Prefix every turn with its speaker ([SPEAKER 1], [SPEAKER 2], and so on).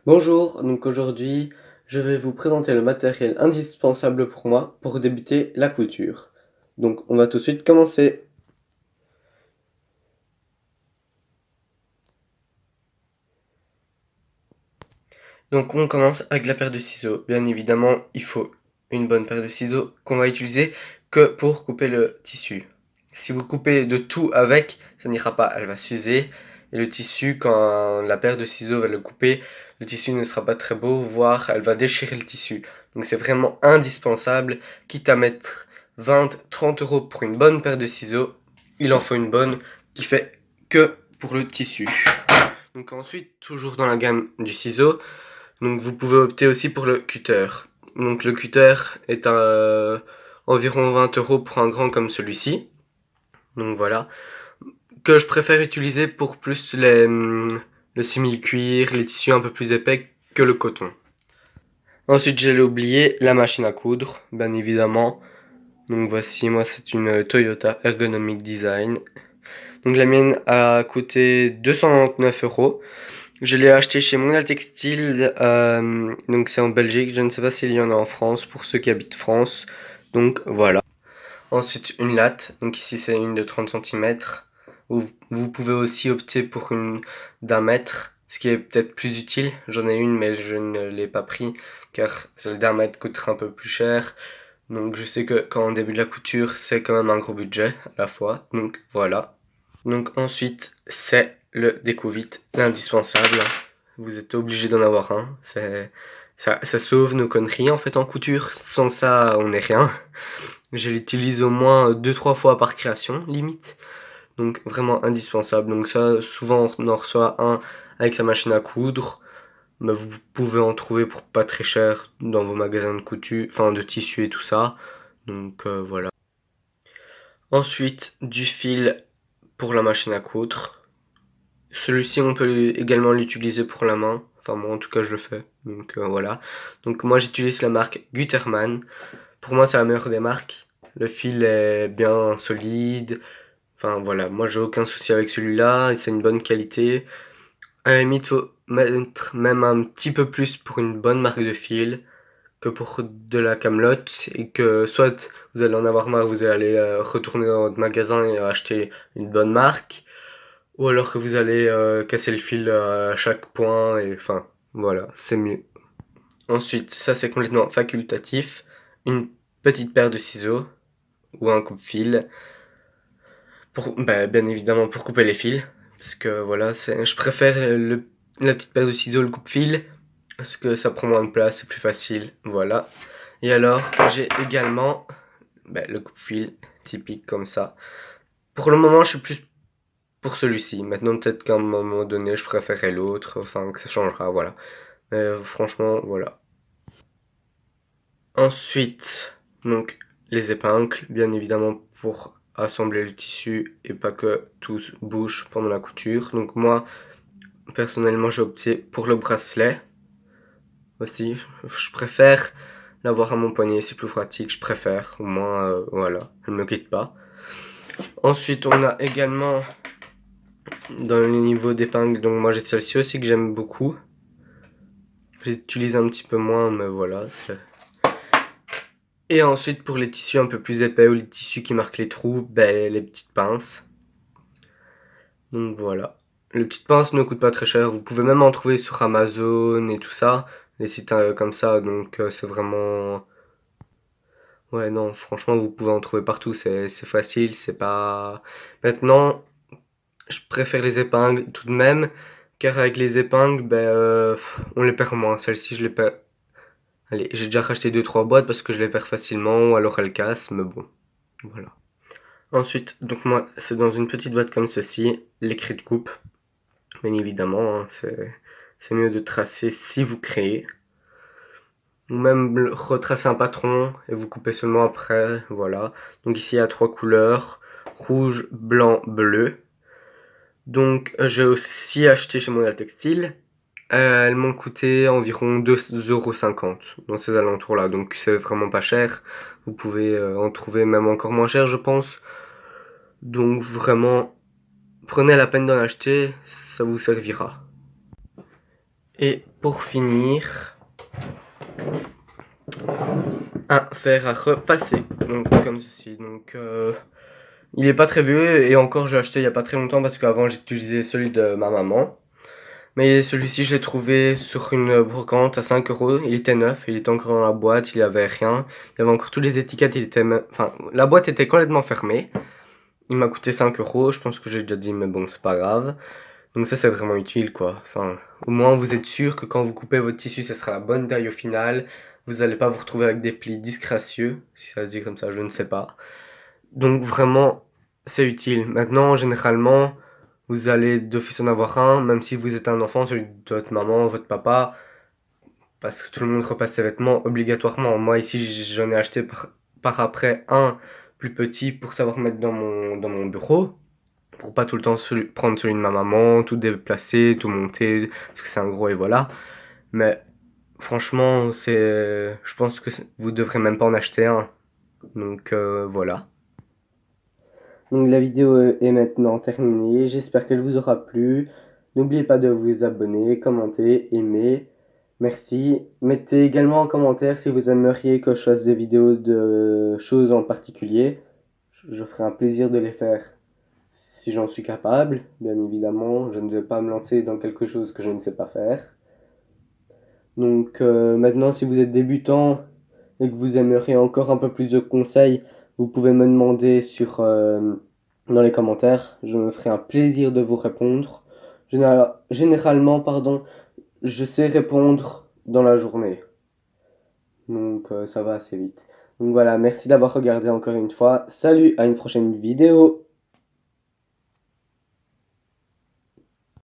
[SPEAKER 1] Bonjour, donc aujourd'hui je vais vous présenter le matériel indispensable pour moi pour débuter la couture. Donc on va tout de suite commencer. Donc on commence avec la paire de ciseaux. Bien évidemment, il faut une bonne paire de ciseaux qu'on va utiliser que pour couper le tissu. Si vous coupez de tout avec, ça n'ira pas, elle va s'user. Et le tissu, quand la paire de ciseaux va le couper, le tissu ne sera pas très beau, voire elle va déchirer le tissu. Donc c'est vraiment indispensable, quitte à mettre 20-30 euros pour une bonne paire de ciseaux, il en faut une bonne qui fait que pour le tissu. Donc ensuite, toujours dans la gamme du ciseau, donc vous pouvez opter aussi pour le cutter. Donc le cutter est à environ 20 euros pour un grand comme celui-ci. Donc voilà. Que je préfère utiliser pour plus le simili-cuir, les tissus un peu plus épais que le coton. Ensuite j'allais oublier la machine à coudre, bien évidemment. Donc voici, moi c'est une Toyota Ergonomic Design. Donc la mienne a coûté 299 euros. Je l'ai acheté chez Mondial Textile, donc c'est en Belgique, je ne sais pas s'il y en a en France pour ceux qui habitent France, donc voilà. Ensuite une latte, donc ici c'est une de 30 cm. Vous pouvez aussi opter pour une d'1 mètre, ce qui est peut-être plus utile. J'en ai une mais je ne l'ai pas pris car celle d'1 mètre coûtera un peu plus cher. Donc je sais que quand on débute la couture c'est quand même un gros budget à la fois, donc voilà. Donc ensuite, c'est le découvite, l'indispensable. Vous êtes obligé d'en avoir un. Ça sauve nos conneries en fait en couture. Sans ça, on n'est rien. Je l'utilise au moins 2-3 fois par création, limite. Donc vraiment indispensable. Donc ça, souvent on en reçoit un avec la machine à coudre. Mais vous pouvez en trouver pour pas très cher dans vos magasins de couture, enfin de tissu et tout ça. Donc voilà. Ensuite, du fil pour la machine à coudre. Celui-ci, on peut également l'utiliser pour la main. Enfin, moi, en tout cas, je le fais. Donc, voilà. Donc, moi, j'utilise la marque Gutermann. Pour moi, c'est la meilleure des marques. Le fil est bien solide. Enfin, voilà. Moi, j'ai aucun souci avec celui-là. C'est une bonne qualité. À la limite, faut mettre même un petit peu plus pour une bonne marque de fil que pour de la camelote. Et que soit vous allez en avoir marre, vous allez retourner dans votre magasin et acheter une bonne marque. Ou alors que vous allez casser le fil à chaque point, et enfin, voilà, c'est mieux. Ensuite, ça c'est complètement facultatif. Une petite paire de ciseaux ou un coupe-fil. Pour, bah, bien évidemment pour couper les fils. Parce que voilà, je préfère la petite paire de ciseaux, le coupe-fil. Parce que ça prend moins de place, c'est plus facile. Voilà. Et alors, j'ai également le coupe-fil typique comme ça. Pour le moment, je suis plus pour celui-ci. Maintenant, peut-être qu'à un moment donné, je préférerais l'autre, enfin, que ça changera, voilà. Mais franchement, voilà. Ensuite, donc, les épingles, bien évidemment, pour assembler le tissu et pas que tout bouge pendant la couture. Donc, moi, personnellement, j'ai opté pour le bracelet. Aussi, je préfère l'avoir à mon poignet, c'est plus pratique, je préfère. Au moins, voilà, elle ne me quitte pas. Ensuite, on a également dans le niveau d'épingle, donc moi j'ai celle-ci aussi que j'aime beaucoup. J'utilise un petit peu moins, mais voilà. Et ensuite pour les tissus un peu plus épais ou les tissus qui marquent les trous, les petites pinces. Donc voilà. Les petites pinces ne coûtent pas très cher. Vous pouvez même en trouver sur Amazon et tout ça. Les sites comme ça, donc c'est vraiment... Ouais non, franchement vous pouvez en trouver partout, c'est facile, c'est pas... Maintenant, je préfère les épingles tout de même, car avec les épingles, on les perd moins. Celle-ci, je les perds. Allez, j'ai déjà racheté 2-3 boîtes parce que je les perds facilement, ou alors elles cassent, mais bon, voilà. Ensuite, donc moi, c'est dans une petite boîte comme ceci, les craies de coupe. Bien évidemment, hein, c'est mieux de tracer si vous créez. Ou même retracer un patron et vous coupez seulement après, voilà. Donc ici, il y a 3 couleurs, rouge, blanc, bleu. Donc j'ai aussi acheté chez Mondial Textile. Elles m'ont coûté environ 2,50 € dans ces alentours-là, donc c'est vraiment pas cher. Vous pouvez en trouver même encore moins cher, je pense. Donc vraiment, prenez la peine d'en acheter, ça vous servira. Et pour finir, un fer à repasser, donc comme ceci. Donc il est pas très vieux et encore j'ai acheté il y a pas très longtemps parce qu'avant j'utilisais celui de ma maman. Mais celui-ci je l'ai trouvé sur une brocante à 5 euros, il était neuf, il était encore dans la boîte, il y avait rien, il y avait encore toutes les étiquettes, il était même... enfin la boîte était complètement fermée. Il m'a coûté 5 euros, je pense que j'ai déjà dit mais bon c'est pas grave. Donc ça c'est vraiment utile quoi, enfin au moins vous êtes sûr que quand vous coupez votre tissu ça sera la bonne taille au final. Vous n'allez pas vous retrouver avec des plis disgracieux, si ça se dit comme ça, je ne sais pas. Donc vraiment, c'est utile. Maintenant, généralement, vous allez d'office en avoir un, même si vous êtes un enfant, celui de votre maman, votre papa, parce que tout le monde repasse ses vêtements obligatoirement. Moi ici, j'en ai acheté par après un plus petit pour savoir mettre dans mon bureau, pour pas tout le temps prendre celui de ma maman, tout déplacer, tout monter, parce que c'est un gros et voilà. Mais franchement, je pense que vous devrez même pas en acheter un. Donc voilà. Donc la vidéo est maintenant terminée, j'espère qu'elle vous aura plu. N'oubliez pas de vous abonner, commenter, aimer. Merci. Mettez également en commentaire si vous aimeriez que je fasse des vidéos de choses en particulier. Je ferai un plaisir de les faire si j'en suis capable. Bien évidemment, je ne vais pas me lancer dans quelque chose que je ne sais pas faire. Donc maintenant, si vous êtes débutant et que vous aimeriez encore un peu plus de conseils, vous pouvez me demander dans les commentaires. Je me ferai un plaisir de vous répondre. Généralement, pardon, je sais répondre dans la journée. Donc ça va assez vite. Donc voilà, merci d'avoir regardé encore une fois. Salut, à une prochaine vidéo.